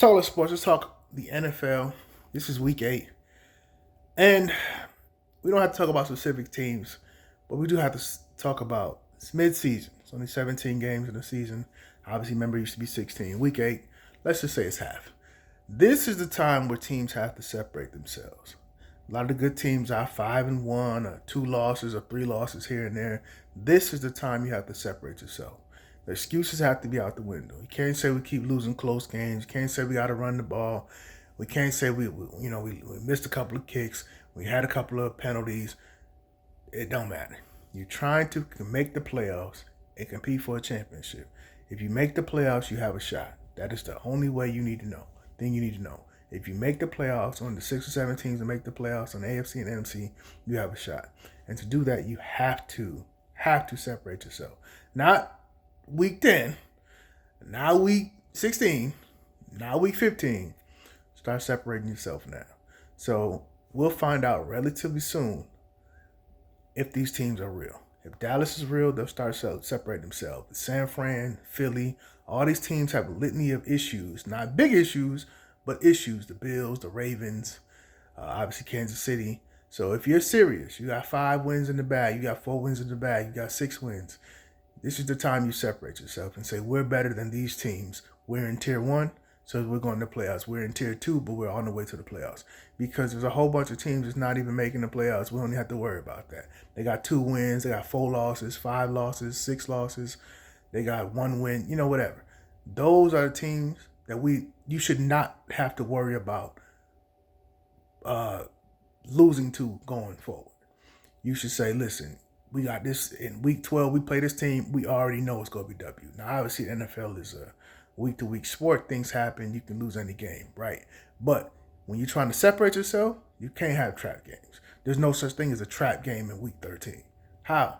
Talk about sports. Let's talk the NFL. This is week 8. And we don't have to talk about specific teams, but we do have to talk about it's mid-season. It's only 17 games in the season. Obviously, remember, it used to be 16. Week 8, let's just say it's half. This is the time where teams have to separate themselves. A lot of the good teams are 5-1 or 2 losses or 3 losses here and there. This is the time you have to separate yourself. The excuses have to be out the window. You can't say we keep losing close games. You can't say we got to run the ball. We can't say we missed a couple of kicks. We had a couple of penalties. It don't matter. You're trying to make the playoffs and compete for a championship. If you make the playoffs, you have a shot. That is the only way you need to know. Thing you need to know. If you make the playoffs on the 6 or 7 teams that make the playoffs on the AFC and NFC, you have a shot. And to do that, you have to separate yourself. Not week 10, now week 16, now week 15. Start separating yourself now. So we'll find out relatively soon if these teams are real. If Dallas is real, they'll start separating themselves. San Fran, Philly, all these teams have a litany of issues. Not big issues, but issues. The Bills, the Ravens, obviously Kansas City. So if you're serious, you got 5 wins in the bag, you got 4 wins in the bag, you got 6 wins. This is the time you separate yourself and say, we're better than these teams. We're in tier 1, so we're going to the playoffs. We're in tier 2, but we're on the way to the playoffs. Because there's a whole bunch of teams that's not even making the playoffs. We don't have to worry about that. They got 2 wins. They got 4 losses, 5 losses, 6 losses. They got 1 win, whatever. Those are the teams that you should not have to worry about losing to going forward. You should say, listen, we got this in week 12. We play this team. We already know it's going to be W. Now, obviously, the NFL is a week-to-week sport. Things happen. You can lose any game, right? But when you're trying to separate yourself, you can't have trap games. There's no such thing as a trap game in week 13. How?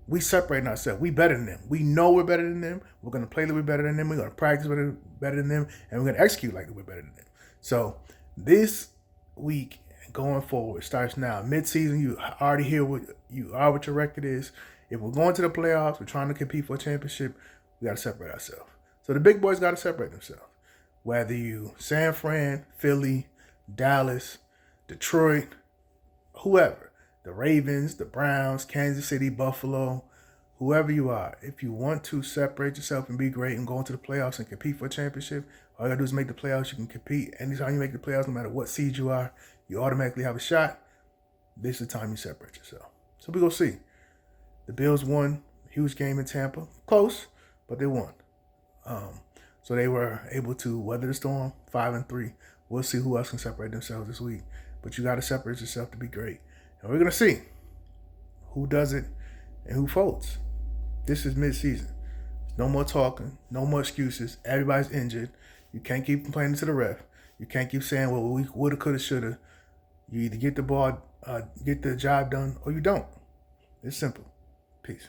We separating ourselves. We better than them. We know we're better than them. We're going to play like we're better than them. We're going to practice better than them. And we're going to execute like we're better than them. So this week going forward starts now. Mid-season, you already hear what your record is. If we're going to the playoffs, we're trying to compete for a championship, we got to separate ourselves. So the big boys got to separate themselves. Whether you San Fran, Philly, Dallas, Detroit, whoever, the Ravens, the Browns, Kansas City, Buffalo, whoever you are, if you want to separate yourself and be great and go into the playoffs and compete for a championship, all you got to do is make the playoffs. You can compete. Anytime you make the playoffs, no matter what seed you are, you automatically have a shot. This is the time you separate yourself. So we're going to see. The Bills won a huge game in Tampa. Close, but they won. So they were able to weather the storm, 5-3. We'll see who else can separate themselves this week. But you got to separate yourself to be great. And we're going to see who does it and who folds. This is mid-season. No more talking. No more excuses. Everybody's injured. You can't keep complaining to the ref. You can't keep saying, well, we woulda, coulda, shoulda. You either get the job done, or you don't. It's simple. Peace.